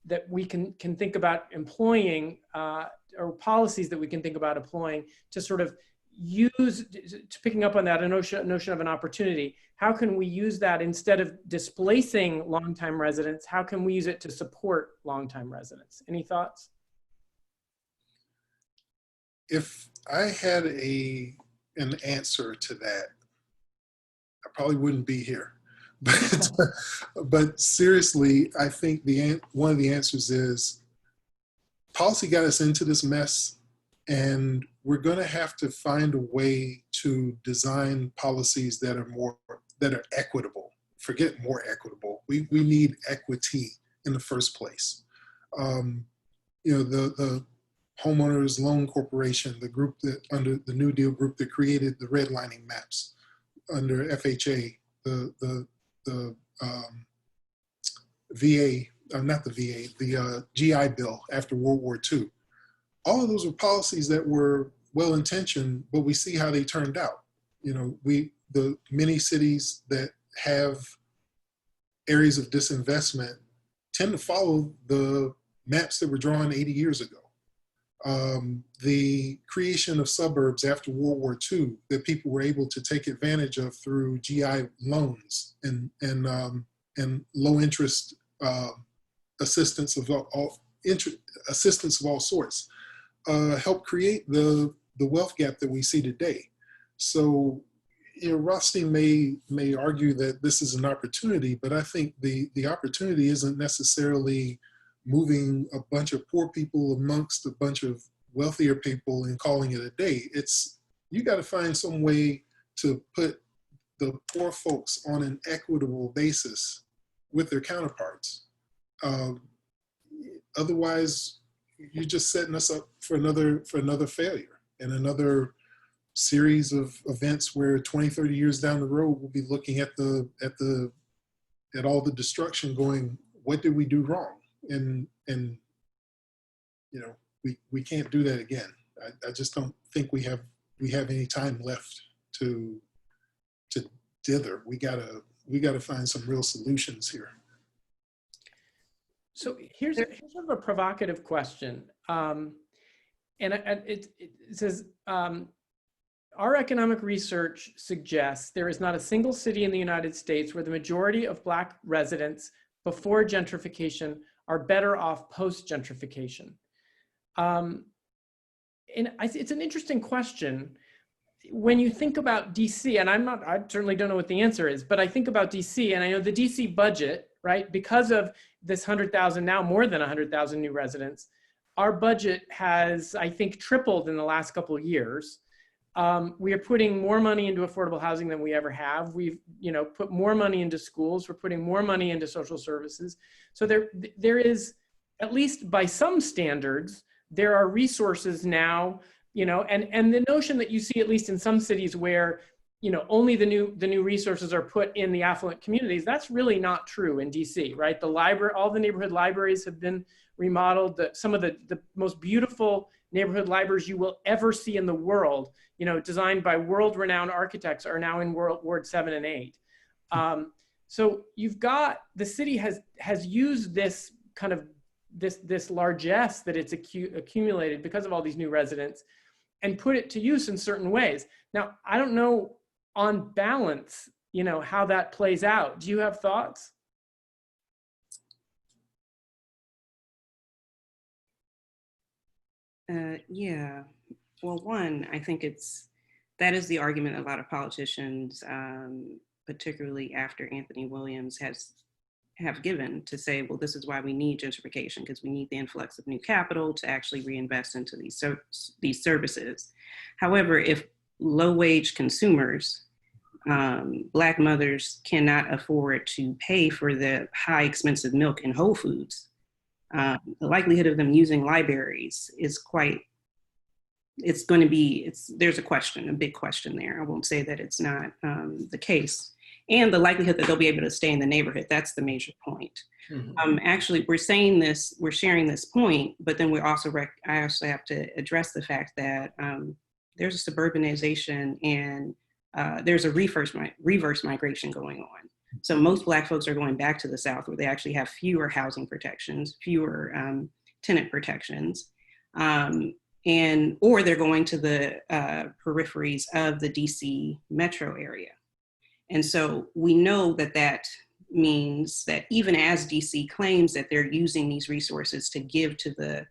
that we can think about employing, or policies that we can think about employing to sort of use, picking up on that, a notion of an opportunity, how can we use that instead of displacing longtime residents? How can we use it to support longtime residents? Any thoughts? If I had an answer to that, I probably wouldn't be here. But seriously, I think one of the answers is policy got us into this mess, and we're going to have to find a way to design policies that are equitable. Forget more equitable. We need equity in the first place. The Homeowners Loan Corporation, the group that under the New Deal group that created the redlining maps under FHA, the VA, not the VA, the GI Bill after World War II. All of those were policies that were well-intentioned, but we see how they turned out. The many cities that have areas of disinvestment tend to follow the maps that were drawn 80 years ago. The creation of suburbs after World War II that people were able to take advantage of through GI loans and low interest assistance of all sorts helped create the wealth gap that we see today. So, Rothstein may argue that this is an opportunity, but I think the opportunity isn't necessarily moving a bunch of poor people amongst a bunch of wealthier people and calling it a day. It's, you got to find some way to put the poor folks on an equitable basis with their counterparts. Otherwise, you're just setting us up for another failure and another series of events where 20, 30 years down the road, we'll be looking at all the destruction going, what did we do wrong? And we can't do that again. I just don't think we have any time left to dither. We gotta find some real solutions here. So here's sort of a provocative question. And it says, our economic research suggests there is not a single city in the United States where the majority of Black residents before gentrification are better off post-gentrification. And it's an interesting question. When you think about DC, and I certainly don't know what the answer is, but I think about DC, and I know the DC budget, right? Because of this 100,000, now more than 100,000 new residents, our budget has, I think, tripled in the last couple of years. We are putting more money into affordable housing than we ever have. We've, put more money into schools. We're putting more money into social services. So there is, at least by some standards, there are resources now, and the notion that you see, at least in some cities where, only the new resources are put in the affluent communities, that's really not true in DC, right? The library, all the neighborhood libraries have been remodeled. Some of the most beautiful neighborhood libraries you will ever see in the world, designed by world-renowned architects, are now in Ward 7 and 8. So you've got, the city has used this kind of, this largesse that it's accumulated because of all these new residents and put it to use in certain ways. Now, I don't know on balance, how that plays out. Do you have thoughts? Yeah. Well, one, I think that is the argument a lot of politicians, particularly after Anthony Williams have given, to say, well, this is why we need gentrification, because we need the influx of new capital to actually reinvest into these services. However, if low-wage consumers, Black mothers cannot afford to pay for the high expensive milk in Whole Foods, the likelihood of them using libraries is there's a big question there. I won't say that it's not the case. And the likelihood that they'll be able to stay in the neighborhood, that's the major point. Mm-hmm. Actually, we're sharing this point, but then I also have to address the fact that there's a suburbanization and there's a reverse migration going on. So most Black folks are going back to the South, where they actually have fewer housing protections, fewer tenant protections. or they're going to the peripheries of the DC metro area. And so we know that that means that even as DC claims that they're using these resources to give to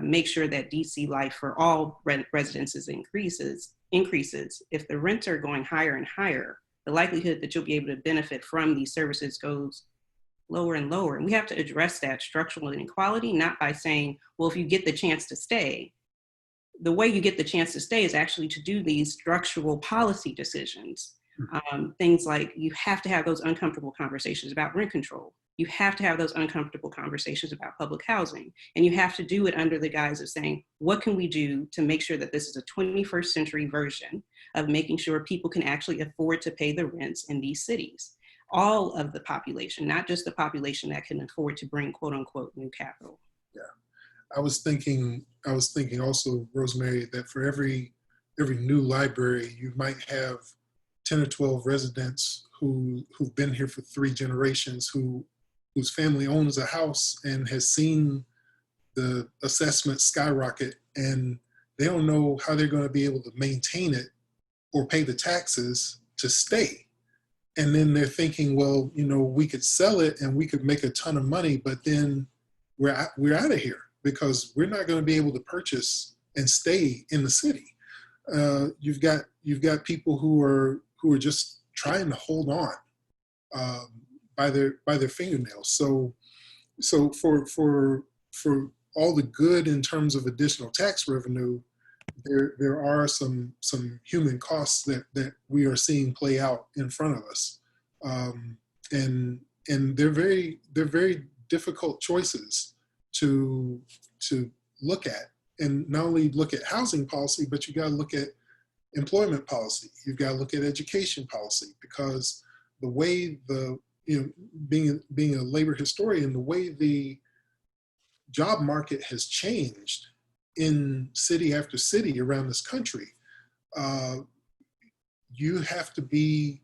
make sure that DC life for all residents increases, if the rents are going higher and higher, the likelihood that you'll be able to benefit from these services goes lower and lower. And we have to address that structural inequality, not by saying, well, if you get the chance to stay. The way you get the chance to stay is actually to do these structural policy decisions. Things like you have to have those uncomfortable conversations about rent control. You have to have those uncomfortable conversations about public housing. And you have to do it under the guise of saying, what can we do to make sure that this is a 21st century version of making sure people can actually afford to pay the rents in these cities? All of the population, not just the population that can afford to bring quote unquote new capital. Yeah, I was thinking also, Rosemary, that for every new library, you might have 10 or 12 residents who've been here for 3 generations, whose family owns a house and has seen the assessment skyrocket, and they don't know how they're going to be able to maintain it or pay the taxes to stay. And then they're thinking, well, we could sell it and we could make a ton of money, but then we're out of here because we're not going to be able to purchase and stay in the city. You've got people who are just trying to hold on by their fingernails. So for all the good in terms of additional tax revenue, there are some human costs that we are seeing play out in front of us, and they're very difficult choices to look at, and not only look at housing policy, but you got to look at employment policy. You've got to look at education policy, because the way being a labor historian, the way the job market has changed in city after city around this country, you have to be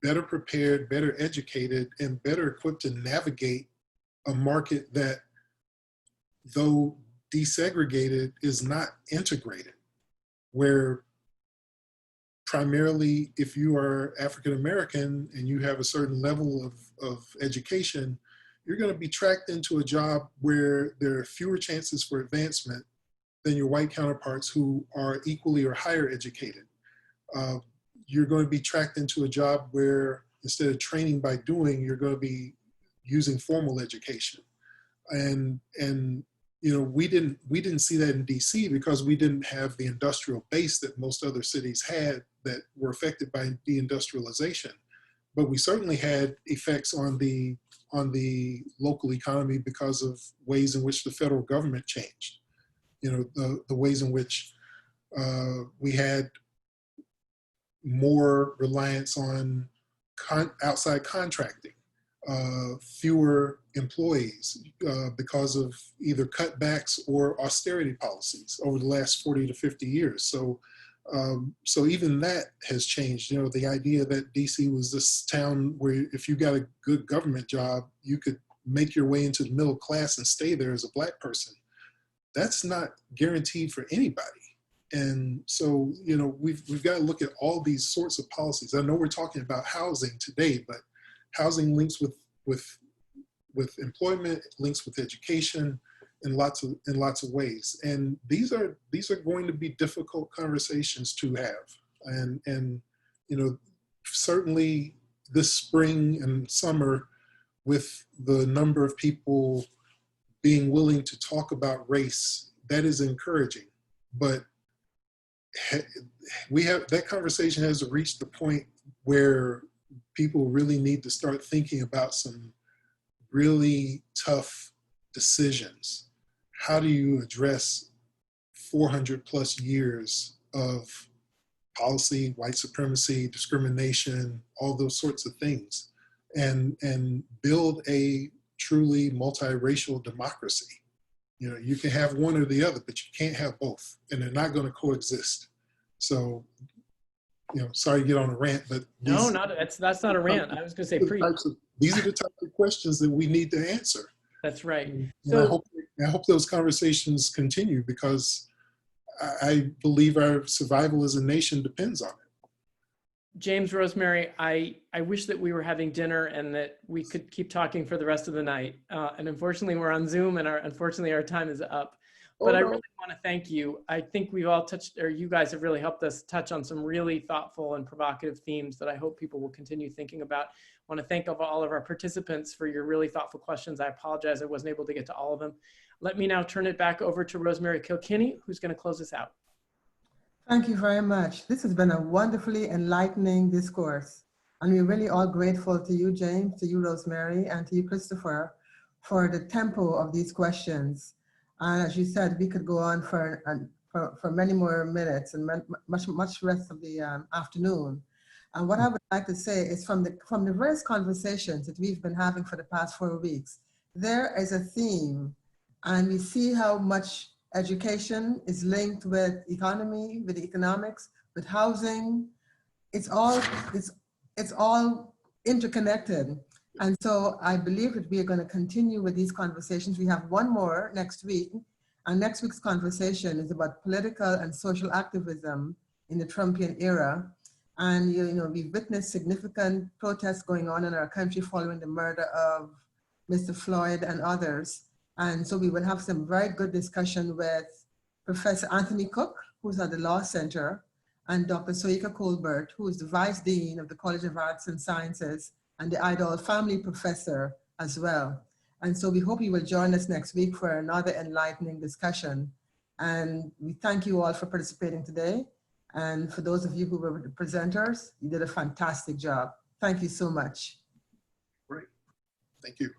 better prepared, better educated, and better equipped to navigate a market that, though desegregated, is not integrated, where primarily if you are African American and you have a certain level of education, you're going to be tracked into a job where there are fewer chances for advancement than your white counterparts who are equally or higher educated. You're going to be tracked into a job where instead of training by doing, you're going to be using formal education. And we didn't see that in DC because we didn't have the industrial base that most other cities had that were affected by deindustrialization. But we certainly had effects on the local economy because of ways in which the federal government changed. The ways in which we had more reliance on outside contracting, fewer employees because of either cutbacks or austerity policies over the last 40 to 50 years. So even that has changed. The idea that DC was this town where if you got a good government job, you could make your way into the middle class and stay there as a Black person. That's not guaranteed for anybody. And so, we've got to look at all these sorts of policies. I know we're talking about housing today, but housing links with employment, links with education in lots of ways. And these are going to be difficult conversations to have. And certainly this spring and summer, with the number of people being willing to talk about race, that is encouraging. But that conversation has reached the point where people really need to start thinking about some really tough decisions. How do you address 400 plus years of policy, white supremacy, discrimination, all those sorts of things, and build a truly multiracial democracy? You can have one or the other, but you can't have both, and they're not going to coexist. So, sorry to get on a rant, but that's not a rant. I was going to say these are the types of questions that we need to answer. That's right. So I hope those conversations continue, because I believe our survival as a nation depends on it. James, Rosemary, I wish that we were having dinner and that we could keep talking for the rest of the night. And unfortunately, we're on Zoom, and unfortunately, our time is up. But I really want to thank you. I think we've all touched, or you guys have really helped us touch on some really thoughtful and provocative themes that I hope people will continue thinking about. I want to thank all of our participants for your really thoughtful questions. I apologize I wasn't able to get to all of them. Let me now turn it back over to Rosemary Kilkenny, who's going to close us out. Thank you very much. This has been a wonderfully enlightening discourse. And we're really all grateful to you, James, to you, Rosemary, and to you, Christopher, for the tempo of these questions. And as you said, we could go on for many more minutes and much rest of the afternoon. And what I would like to say is from the various conversations that we've been having for the past 4 weeks, there is a theme, and we see how much education is linked with economy, with economics, with housing. It's all interconnected. And so I believe that we are going to continue with these conversations. We have one more next week. And next week's conversation is about political and social activism in the Trumpian era. And we've witnessed significant protests going on in our country following the murder of Mr. Floyd and others. And so we will have some very good discussion with Professor Anthony Cook, who's at the Law Center, and Dr. Soika Colbert, who is the Vice Dean of the College of Arts and Sciences and the Idol Family Professor as well. And so we hope you will join us next week for another enlightening discussion. And we thank you all for participating today. And for those of you who were the presenters, you did a fantastic job. Thank you so much. Great. Thank you.